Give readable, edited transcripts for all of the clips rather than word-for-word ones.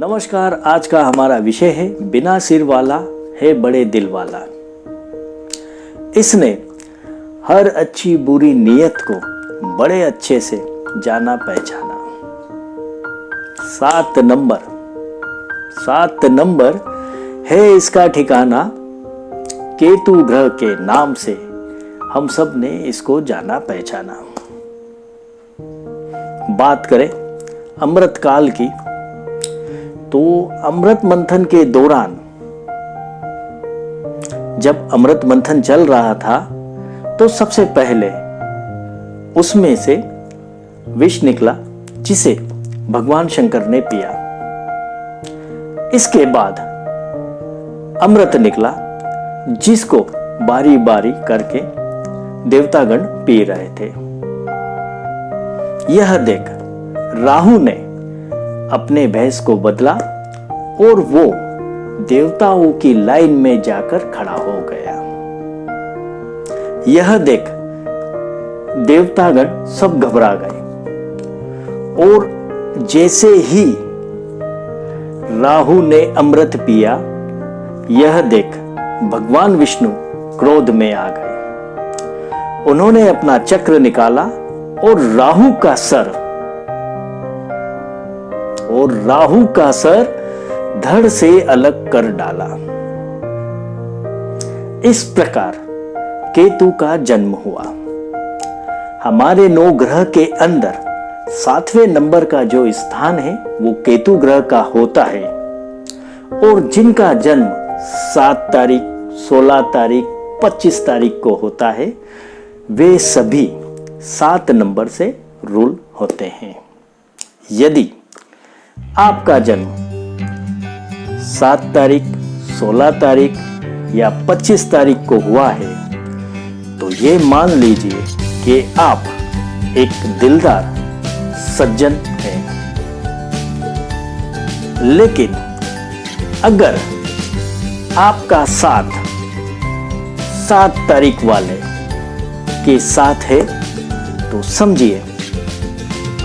नमस्कार। आज का हमारा विषय है बिना सिर वाला है बड़े दिल वाला। इसने हर अच्छी बुरी नीयत को बड़े अच्छे से जाना पहचाना। 7 नंबर है इसका ठिकाना। केतु ग्रह के नाम से हम सब ने इसको जाना पहचाना। बात करें अमृत काल की, तो अमृत मंथन के दौरान जब अमृत मंथन चल रहा था तो सबसे पहले उसमें से विष निकला जिसे भगवान शंकर ने पिया। इसके बाद अमृत निकला जिसको बारी बारी करके देवतागण पी रहे थे। यह देख राहु ने अपने भैंस को बदला और वो देवताओं की लाइन में जाकर खड़ा हो गया। यह देख देवतागण सब घबरा गए और जैसे ही राहु ने अमृत पिया, यह देख भगवान विष्णु क्रोध में आ गए। उन्होंने अपना चक्र निकाला और राहु का सर धड़ से अलग कर डाला। इस प्रकार केतु का जन्म हुआ। हमारे 9 ग्रह के अंदर 7वें नंबर का जो स्थान है वो केतु ग्रह का होता है और जिनका जन्म 7 तारीख, 16 तारीख, 25 तारीख को होता है वे सभी 7 नंबर से रूल होते हैं। यदि आपका जन्म 7 तारीख, 16 तारीख या 25 तारीख को हुआ है तो ये मान लीजिए कि आप एक दिलदार सज्जन हैं। लेकिन अगर आपका साथ 7 तारीख वाले के साथ है तो समझिए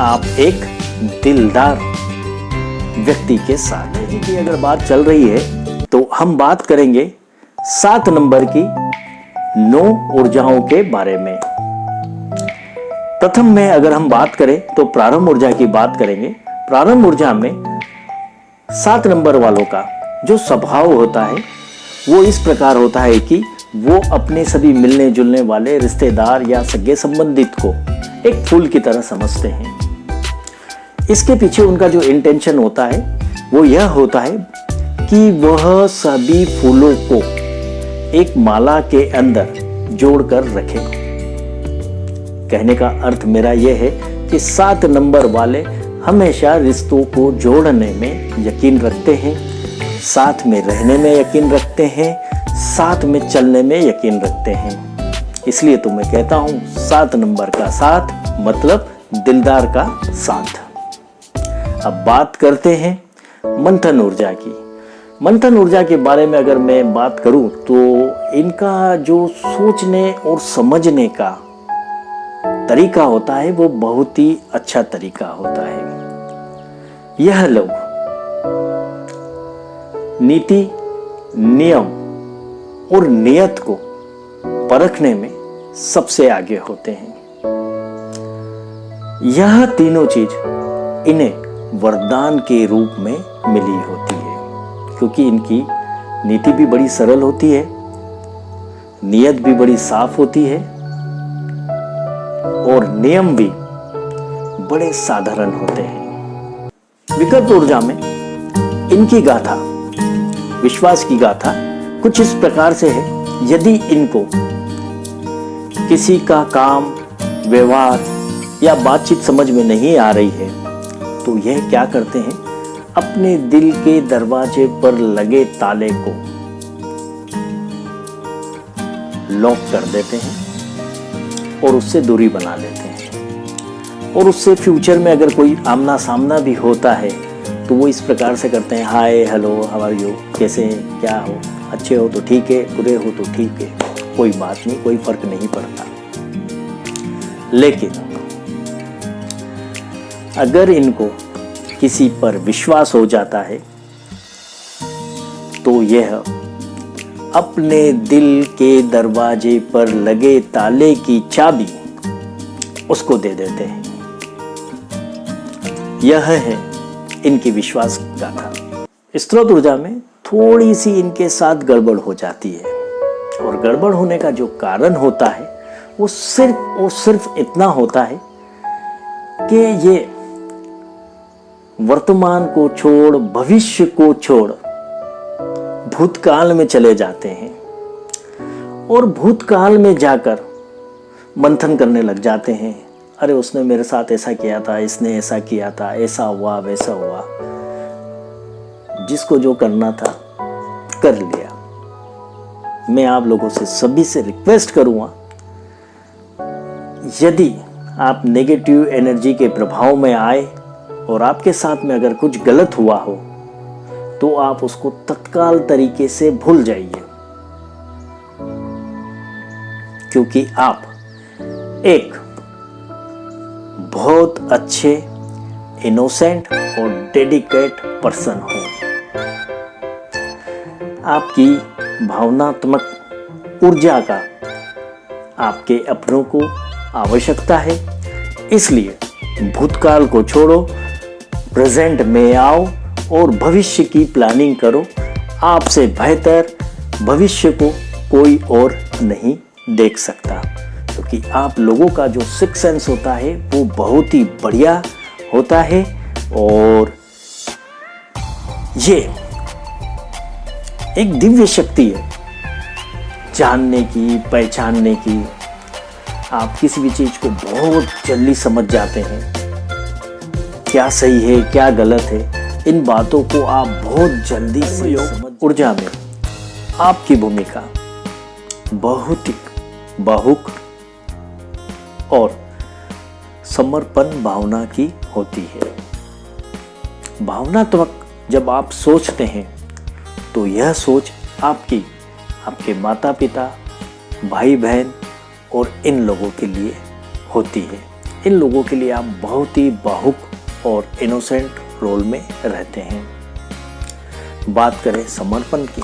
आप एक दिलदार व्यक्ति के साथ है। की अगर बात चल रही है तो हम बात करेंगे 7 नंबर की 9 ऊर्जाओं के बारे में। प्रथम में अगर हम बात करें तो प्रारंभ ऊर्जा की बात करेंगे। प्रारंभ ऊर्जा में 7 नंबर वालों का जो स्वभाव होता है वो इस प्रकार होता है कि वो अपने सभी मिलने जुलने वाले रिश्तेदार या सगे संबंधित को एक फूल की तरह समझते हैं। इसके पीछे उनका जो इंटेंशन होता है वो यह होता है कि वह सभी फूलों को एक माला के अंदर जोड़कर रखे। कहने का अर्थ मेरा यह है कि 7 नंबर वाले हमेशा रिश्तों को जोड़ने में यकीन रखते हैं, साथ में रहने में यकीन रखते हैं, साथ में चलने में यकीन रखते हैं। इसलिए तो मैं कहता हूं 7 नंबर का साथ मतलब दिलदार का साथ। अब बात करते हैं मंथन ऊर्जा की। मंथन ऊर्जा के बारे में अगर मैं बात करूं तो इनका जो सोचने और समझने का तरीका होता है वो बहुत ही अच्छा तरीका होता है। यह लोग नीति, नियम और नियत को परखने में सबसे आगे होते हैं। यह तीनों चीज इन्हें वरदान के रूप में मिली होती है क्योंकि इनकी नीति भी बड़ी सरल होती है, नियत भी बड़ी साफ होती है और नियम भी बड़े साधारण होते हैं। विकल्प ऊर्जा में इनकी गाथा, विश्वास की गाथा कुछ इस प्रकार से है। यदि इनको किसी का काम, व्यवहार या बातचीत समझ में नहीं आ रही है तो यह क्या करते हैं, अपने दिल के दरवाजे पर लगे ताले को लॉक कर देते हैं और उससे दूरी बना लेते हैं। और उससे फ्यूचर में अगर कोई आमना सामना भी होता है तो वो इस प्रकार से करते हैं, हाय, हेलो, हाउ आर यू, कैसे हैं, क्या हो, अच्छे हो तो ठीक है, बुरे हो तो ठीक है, कोई बात नहीं, कोई फर्क नहीं पड़ता। लेकिन अगर इनको किसी पर विश्वास हो जाता है तो यह अपने दिल के दरवाजे पर लगे ताले की चाबी उसको दे देते हैं। यह है इनकी विश्वास गाथा। स्त्रोत ऊर्जा में थोड़ी सी इनके साथ गड़बड़ हो जाती है, और गड़बड़ होने का जो कारण होता है वो सिर्फ इतना होता है कि ये वर्तमान को छोड़, भविष्य को छोड़ भूतकाल में चले जाते हैं, और भूतकाल में जाकर मंथन करने लग जाते हैं। अरे उसने मेरे साथ ऐसा किया था, इसने ऐसा किया था, ऐसा हुआ, वैसा हुआ। जिसको जो करना था कर लिया। मैं आप लोगों से सभी से रिक्वेस्ट करूंगा, यदि आप नेगेटिव एनर्जी के प्रभाव में आए और आपके साथ में अगर कुछ गलत हुआ हो तो आप उसको तत्काल तरीके से भूल जाइए, क्योंकि आप एक बहुत अच्छे, इनोसेंट और डेडिकेट पर्सन हो। आपकी भावनात्मक ऊर्जा का आपके अपनों को आवश्यकता है, इसलिए भूतकाल को छोड़ो, प्रेजेंट में आओ और भविष्य की प्लानिंग करो। आपसे बेहतर भविष्य को कोई और नहीं देख सकता, क्योंकि आप लोगों का जो सिक्स सेंस होता है वो बहुत ही बढ़िया होता है, और ये एक दिव्य शक्ति है जानने की, पहचानने की। आप किसी भी चीज को बहुत जल्दी समझ जाते हैं, क्या सही है क्या गलत है, इन बातों को आप बहुत जल्दी से समझ। ऊर्जा में आपकी भूमिका भौतिक, बहुक और समर्पण भावना की होती है। भावनात्मक जब आप सोचते हैं तो यह सोच आपके माता पिता, भाई बहन और इन लोगों के लिए होती है। इन लोगों के लिए आप बहुत ही भावुक और इनोसेंट रोल में रहते हैं। बात करें समर्पण की,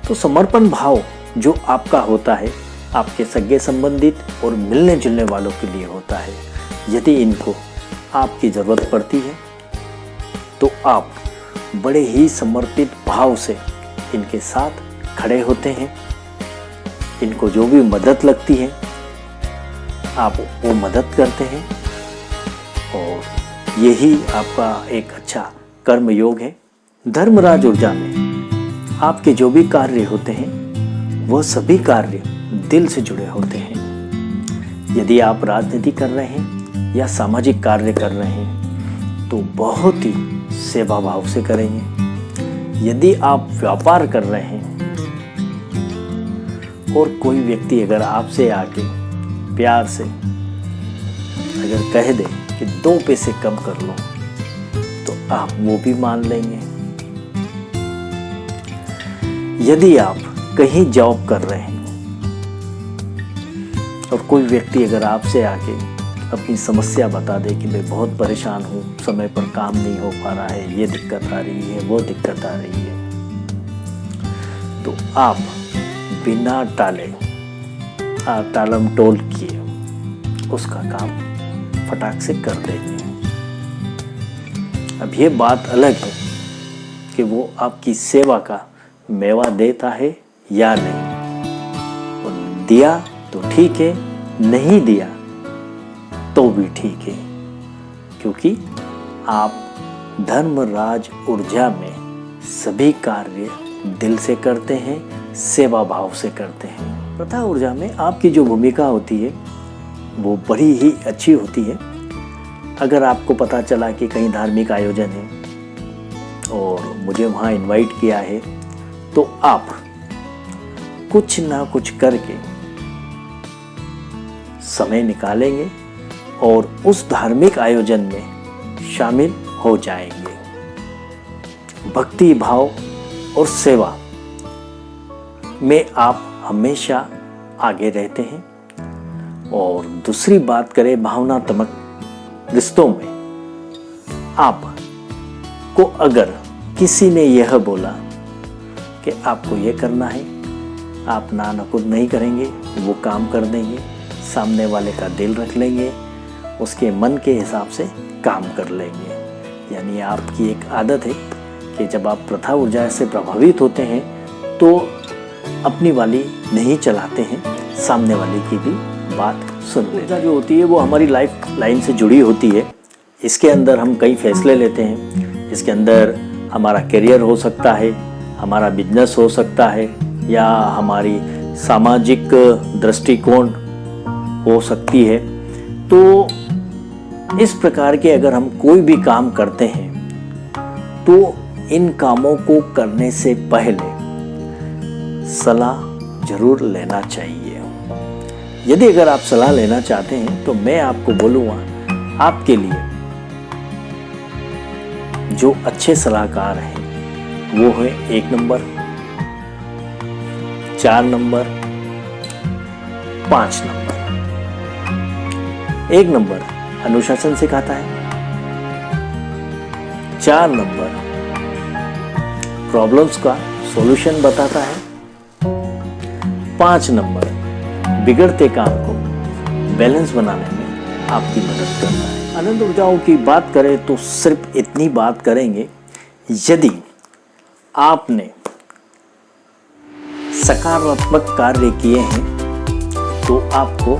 तो समर्पण भाव जो आपका होता है आपके सगे संबंधित और मिलने जुलने वालों के लिए होता है। यदि इनको आपकी ज़रूरत पड़ती है तो आप बड़े ही समर्पित भाव से इनके साथ खड़े होते हैं। इनको जो भी मदद लगती है आप वो मदद करते हैं, और यही आपका एक अच्छा कर्म योग है। धर्मराज ऊर्जा में आपके जो भी कार्य होते हैं वह सभी कार्य दिल से जुड़े होते हैं। यदि आप राजनीति कर रहे हैं या सामाजिक कार्य कर रहे हैं तो बहुत ही सेवा भाव से करेंगे। यदि आप व्यापार कर रहे हैं और कोई व्यक्ति अगर आपसे आके प्यार से अगर कह दे कि 2 पैसे कम कर लो तो आप वो भी मान लेंगे। यदि आप कहीं जॉब कर रहे हैं और कोई व्यक्ति अगर आपसे आके अपनी समस्या बता दे कि मैं बहुत परेशान हूँ, समय पर काम नहीं हो पा रहा है, ये दिक्कत आ रही है, वो दिक्कत आ रही है, तो आप बिना टाले टालम टोल किए उसका काम फटाक से कर देंगे। अब ये बात अलग है कि वो आपकी सेवा का मेवा देता है या नहीं। वो दिया तो ठीक है, नहीं दिया तो भी ठीक है, क्योंकि आप धर्मराज ऊर्जा में सभी कार्य दिल से करते हैं, सेवा भाव से करते हैं। प्रथा ऊर्जा में आपकी जो भूमिका होती है वो बड़ी ही अच्छी होती है। अगर आपको पता चला कि कहीं धार्मिक आयोजन है और मुझे वहाँ इनवाइट किया है तो आप कुछ ना कुछ करके समय निकालेंगे और उस धार्मिक आयोजन में शामिल हो जाएंगे। भक्ति भाव और सेवा में आप हमेशा आगे रहते हैं। और दूसरी बात करें भावनात्मक रिश्तों में, आप को अगर किसी ने यह बोला कि आपको ये करना है, आप ना नकुद नहीं करेंगे, वो काम कर देंगे, सामने वाले का दिल रख लेंगे, उसके मन के हिसाब से काम कर लेंगे। यानी आपकी एक आदत है कि जब आप प्रथा ऊर्जा से प्रभावित होते हैं तो अपनी वाली नहीं चलाते हैं, सामने वाले की भी बात सुन लेते हैं। ऊर्जा जो होती है वो हमारी लाइफ लाइन से जुड़ी होती है। इसके अंदर हम कई फैसले लेते हैं। इसके अंदर हमारा करियर हो सकता है, हमारा बिजनेस हो सकता है, या हमारी सामाजिक दृष्टिकोण हो सकती है। तो इस प्रकार के अगर हम कोई भी काम करते हैं तो इन कामों को करने से पहले सलाह जरूर लेना चाहिए। यदि अगर आप सलाह लेना चाहते हैं तो मैं आपको बोलूँगा, आपके लिए जो अच्छे सलाहकार हैं वो है 1 नंबर, 4 नंबर, 5 नंबर। 1 नंबर अनुशासन सिखाता है, 4 नंबर प्रॉब्लम्स का सॉल्यूशन बताता है, 5 नंबर बिगड़ते काम को बैलेंस बनाने में आपकी मदद करता है। अनंत ऊर्जाओं की बात करें तो सिर्फ इतनी बात करेंगे, यदि आपने सकारात्मक कार्य किए हैं तो आपको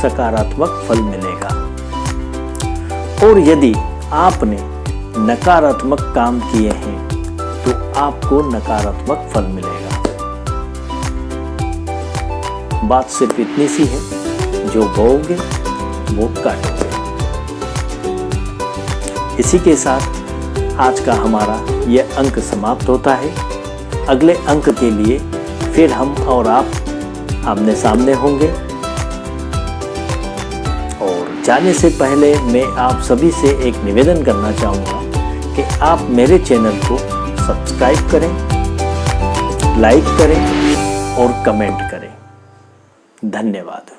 सकारात्मक फल मिलेगा, और यदि आपने नकारात्मक काम किए हैं तो आपको नकारात्मक फल मिलेगा। बात सिर्फ इतनी सी है, जो बोओगे वो काटोगे। इसी के साथ आज का हमारा यह अंक समाप्त होता है। अगले अंक के लिए फिर हम और आप आमने सामने होंगे। और जाने से पहले मैं आप सभी से एक निवेदन करना चाहूँगा कि आप मेरे चैनल को सब्सक्राइब करें, लाइक करें और कमेंट करें। धन्यवाद।